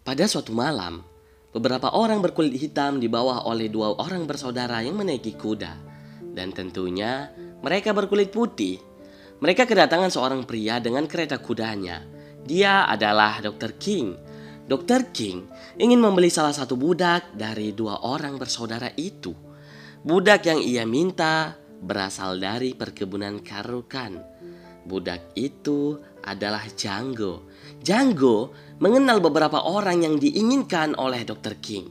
Pada suatu malam, beberapa orang berkulit hitam dibawa oleh dua orang bersaudara yang menaiki kuda. Dan tentunya mereka berkulit putih. Mereka kedatangan seorang pria dengan kereta kudanya. Dia adalah Dr. King. Dr. King ingin membeli salah satu budak dari dua orang bersaudara itu. Budak yang ia minta berasal dari perkebunan Karukan. Budak itu adalah Django. Django mengenal beberapa orang yang diinginkan oleh Dr. King.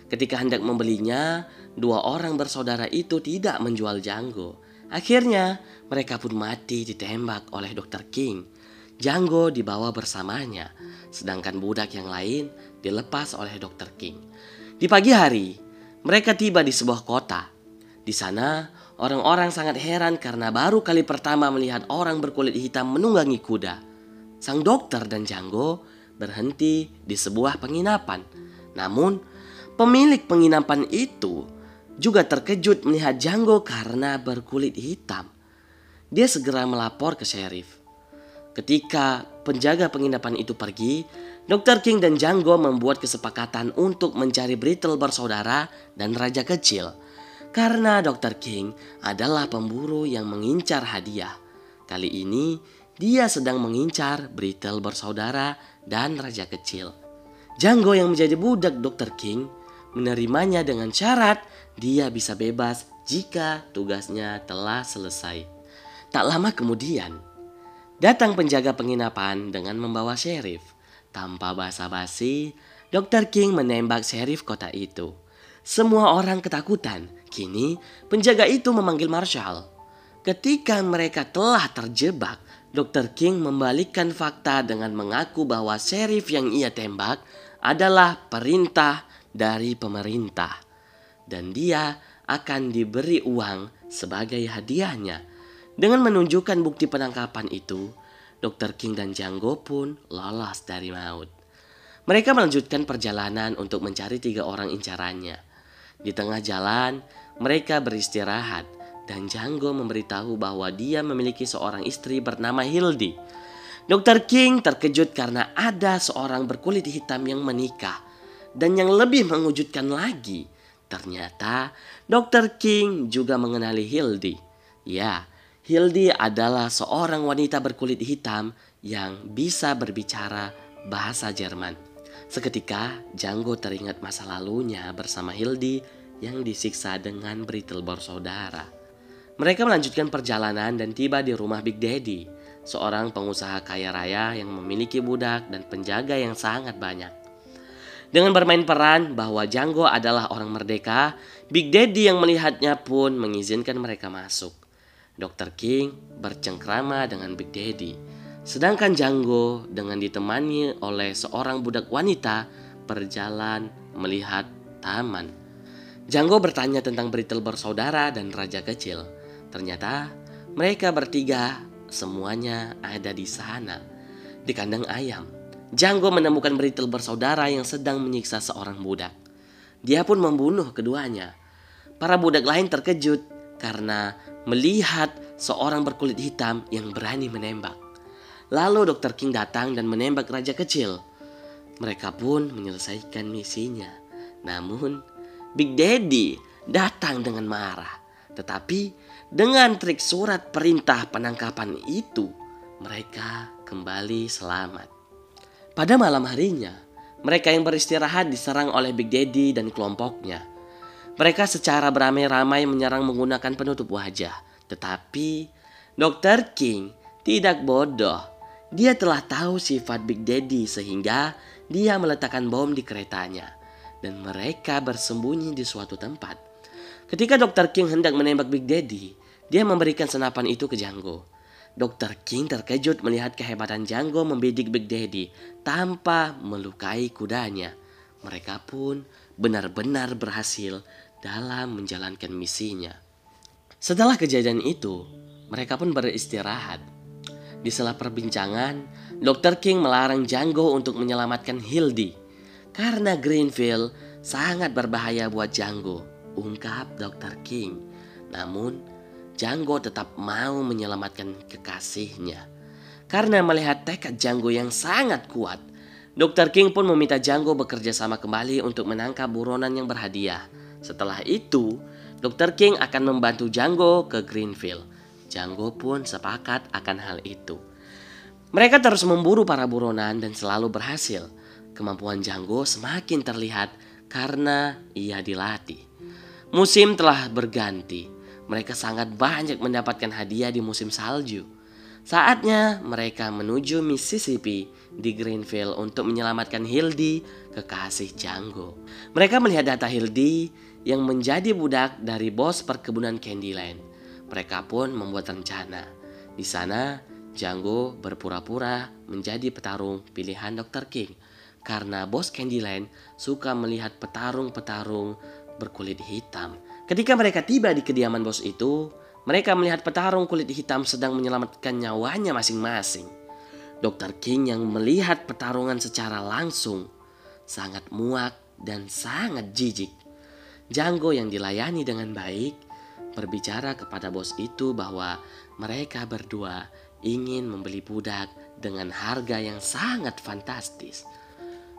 Ketika hendak membelinya, dua orang bersaudara itu tidak menjual Django. Akhirnya, mereka pun mati ditembak oleh Dr. King. Django dibawa bersamanya, sedangkan budak yang lain dilepas oleh Dr. King. Di pagi hari, mereka tiba di sebuah kota. Di sana, orang-orang sangat heran karena baru kali pertama melihat orang berkulit hitam menunggangi kuda. Sang dokter dan Django berhenti di sebuah penginapan. Namun, pemilik penginapan itu juga terkejut melihat Django karena berkulit hitam. Dia segera melapor ke sheriff. Ketika penjaga penginapan itu pergi, Dr. King dan Django membuat kesepakatan untuk mencari Brittle bersaudara dan Raja Kecil. Karena Dr. King adalah pemburu yang mengincar hadiah. Kali ini dia sedang mengincar Brittle bersaudara dan Raja Kecil. Django yang menjadi budak Dr. King menerimanya dengan syarat dia bisa bebas jika tugasnya telah selesai. Tak lama kemudian, datang penjaga penginapan dengan membawa sheriff. Tanpa basa-basi, Dr. King menembak sheriff kota itu. Semua orang ketakutan. Kini penjaga itu memanggil marshal. Ketika mereka telah terjebak, Dr. King membalikkan fakta dengan mengaku bahwa sheriff yang ia tembak adalah perintah dari pemerintah. Dan dia akan diberi uang sebagai hadiahnya. Dengan menunjukkan bukti penangkapan itu, Dr. King dan Django pun lolos dari maut. Mereka melanjutkan perjalanan untuk mencari 3 orang incarannya. Di tengah jalan, mereka beristirahat dan Django memberitahu bahwa dia memiliki seorang istri bernama Hildy. Dr. King terkejut karena ada seorang berkulit hitam yang menikah. Dan yang lebih mengejutkan lagi, ternyata Dr. King juga mengenali Hildy. Ya, Hildy adalah seorang wanita berkulit hitam yang bisa berbicara bahasa Jerman. Seketika, Django teringat masa lalunya bersama Hildy yang disiksa dengan Brittle bersaudara. Mereka melanjutkan perjalanan dan tiba di rumah Big Daddy, seorang pengusaha kaya raya yang memiliki budak dan penjaga yang sangat banyak. Dengan bermain peran bahwa Django adalah orang merdeka, Big Daddy yang melihatnya pun mengizinkan mereka masuk. Dr. King bercengkrama dengan Big Daddy, sedangkan Django dengan ditemani oleh seorang budak wanita berjalan melihat taman. Django bertanya tentang Brittle bersaudara dan Raja Kecil. Ternyata mereka bertiga semuanya ada di sana, di kandang ayam. Django menemukan Brittle bersaudara yang sedang menyiksa seorang budak. Dia pun membunuh keduanya. Para budak lain terkejut karena melihat seorang berkulit hitam yang berani menembak. Lalu Dr. King datang dan menembak Raja Kecil. Mereka pun menyelesaikan misinya. Namun Big Daddy datang dengan marah. Tetapi dengan trik surat perintah penangkapan itu, mereka kembali selamat. Pada malam harinya, mereka yang beristirahat diserang oleh Big Daddy dan kelompoknya. Mereka secara beramai-ramai menyerang menggunakan penutup wajah. Tetapi Dr. King tidak bodoh. Dia telah tahu sifat Big Daddy sehingga dia meletakkan bom di keretanya. Dan mereka bersembunyi di suatu tempat. Ketika Dr. King hendak menembak Big Daddy, dia memberikan senapan itu ke Django. Dr. King terkejut melihat kehebatan Django membidik Big Daddy tanpa melukai kudanya. Mereka pun benar-benar berhasil dalam menjalankan misinya. Setelah kejadian itu, mereka pun beristirahat. Di sela perbincangan, Dr. King melarang Django untuk menyelamatkan Hildy. Karena Greenfield sangat berbahaya buat Django, ungkap Dr. King. Namun, Django tetap mau menyelamatkan kekasihnya. Karena melihat tekad Django yang sangat kuat, Dr. King pun meminta Django bekerja sama kembali untuk menangkap buronan yang berhadiah. Setelah itu, Dr. King akan membantu Django ke Greenfield. Django pun sepakat akan hal itu. Mereka terus memburu para buronan dan selalu berhasil. Kemampuan Django semakin terlihat karena ia dilatih. Musim telah berganti. Mereka sangat banyak mendapatkan hadiah di musim salju. Saatnya mereka menuju Mississippi di Greenfield untuk menyelamatkan Hildy, kekasih Django. Mereka melihat data Hildy yang menjadi budak dari bos perkebunan Candyland. Mereka pun membuat rencana. Di sana, Django berpura-pura menjadi petarung pilihan Dr. King karena bos Candyland suka melihat petarung-petarung berkulit hitam. Ketika mereka tiba di kediaman bos itu, mereka melihat petarung kulit hitam sedang menyelamatkan nyawanya masing-masing. Dr. King yang melihat pertarungan secara langsung sangat muak dan sangat jijik. Django yang dilayani dengan baik berbicara kepada bos itu bahwa mereka berdua ingin membeli budak dengan harga yang sangat fantastis.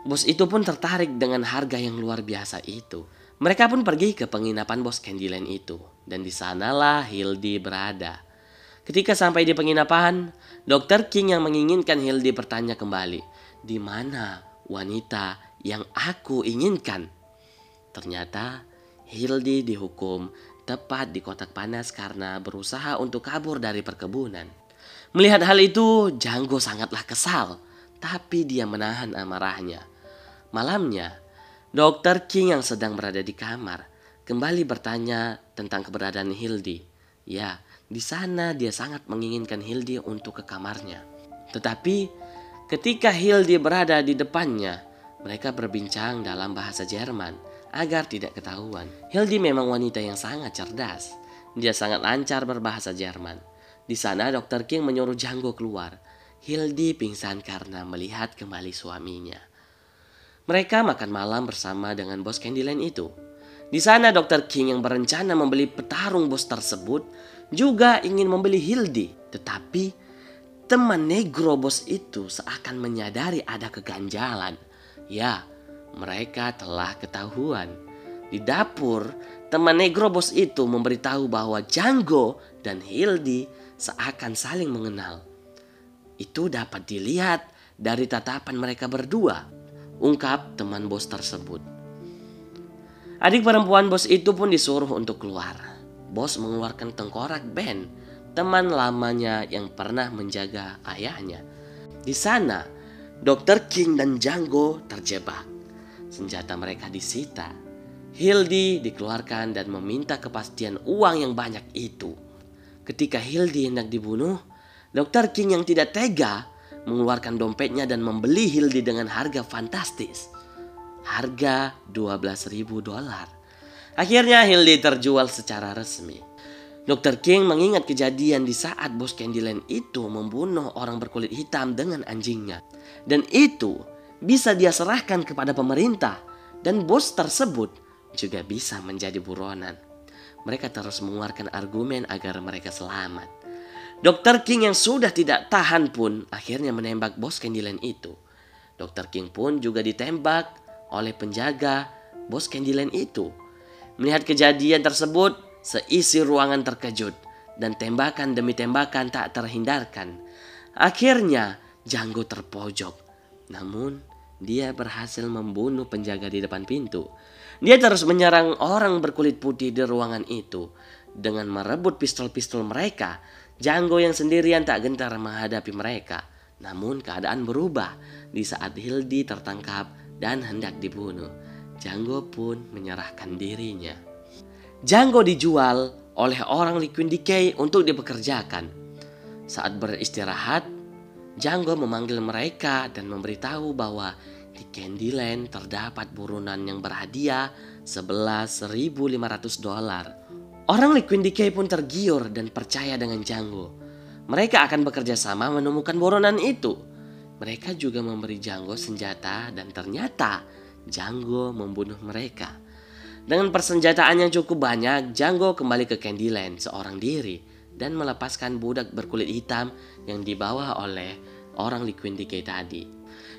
Bos itu pun tertarik dengan harga yang luar biasa itu. Mereka pun pergi ke penginapan bos Candyland itu. Dan di sanalah Hildy berada. Ketika sampai di penginapan, Dr. King yang menginginkan Hildy bertanya kembali, "Di mana wanita yang aku inginkan?" Ternyata Hildy dihukum tepat di kotak panas karena berusaha untuk kabur dari perkebunan. Melihat hal itu, Django sangatlah kesal. Tapi dia menahan amarahnya. Malamnya, Dr. King yang sedang berada di kamar kembali bertanya tentang keberadaan Hildy. Ya, di sana dia sangat menginginkan Hildy untuk ke kamarnya. Tetapi ketika Hildy berada di depannya, mereka berbincang dalam bahasa Jerman agar tidak ketahuan. Hildy memang wanita yang sangat cerdas. Dia sangat lancar berbahasa Jerman. Di sana Dr. King menyuruh Django keluar. Hildy pingsan karena melihat kembali suaminya. Mereka makan malam bersama dengan bos Candyland itu. Di sana Dr. King yang berencana membeli petarung bos tersebut juga ingin membeli Hildy. Tetapi teman negro bos itu seakan menyadari ada keganjalan. Ya, mereka telah ketahuan. Di dapur, teman negro bos itu memberitahu bahwa Django dan Hildy seakan saling mengenal. Itu dapat dilihat dari tatapan mereka berdua, ungkap teman bos tersebut. Adik perempuan bos itu pun disuruh untuk keluar. Bos mengeluarkan tengkorak Ben, teman lamanya yang pernah menjaga ayahnya. Di sana, Dr. King dan Django terjebak. Senjata mereka disita. Hildy dikeluarkan dan meminta kepastian uang yang banyak itu. Ketika Hildy hendak dibunuh, Dr. King yang tidak tega mengeluarkan dompetnya dan membeli Hildy dengan harga fantastis. Harga $12.000. Akhirnya Hildy terjual secara resmi. Dr. King mengingat kejadian di saat bos Candyland itu membunuh orang berkulit hitam dengan anjingnya. Dan itu bisa dia serahkan kepada pemerintah. Dan bos tersebut juga bisa menjadi buronan. Mereka terus mengeluarkan argumen agar mereka selamat. Dr. King yang sudah tidak tahan pun akhirnya menembak bos Candyland itu. Dr. King pun juga ditembak oleh penjaga bos Candyland itu. Melihat kejadian tersebut, seisi ruangan terkejut dan tembakan demi tembakan tak terhindarkan. Akhirnya Django terpojok. Namun dia berhasil membunuh penjaga di depan pintu. Dia terus menyerang orang berkulit putih di ruangan itu. Dengan merebut pistol-pistol mereka, Django yang sendirian tak gentar menghadapi mereka. Namun keadaan berubah di saat Hildy tertangkap dan hendak dibunuh. Django pun menyerahkan dirinya. Django dijual oleh orang Liquid Decay untuk dipekerjakan. Saat beristirahat, Django memanggil mereka dan memberitahu bahwa di Candyland terdapat buronan yang berhadiah $11.500. Orang Liquid Decay pun tergiur dan percaya dengan Django. Mereka akan bekerja sama menemukan buronan itu. Mereka juga memberi Django senjata dan ternyata Django membunuh mereka. Dengan persenjataan yang cukup banyak, Django kembali ke Candyland seorang diri dan melepaskan budak berkulit hitam yang dibawa oleh orang Liquid Decay tadi.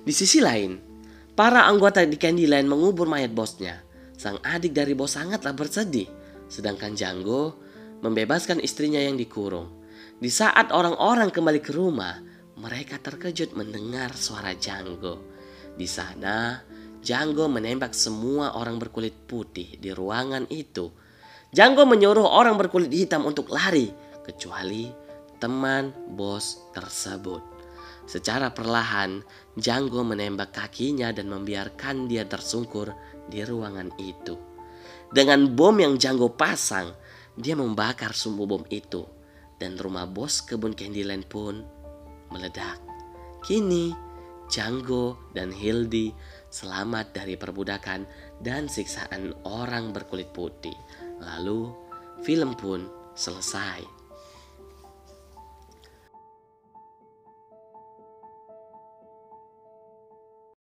Di sisi lain, Para anggota di Candyland mengubur mayat bosnya. Sang adik dari bos sangatlah bersedih, sedangkan Django membebaskan istrinya yang dikurung. Di saat orang-orang kembali ke rumah, mereka terkejut mendengar suara Django. Di sana, Django menembak semua orang berkulit putih di ruangan itu. Django menyuruh orang berkulit hitam untuk lari, kecuali teman bos tersebut. Secara perlahan, Django menembak kakinya dan membiarkan dia tersungkur di ruangan itu. Dengan bom yang Django pasang, dia membakar sumbu bom itu. Dan rumah bos kebun Candyland pun meledak. Kini, Django dan Hildy selamat dari perbudakan dan siksaan orang berkulit putih. Lalu, film pun selesai.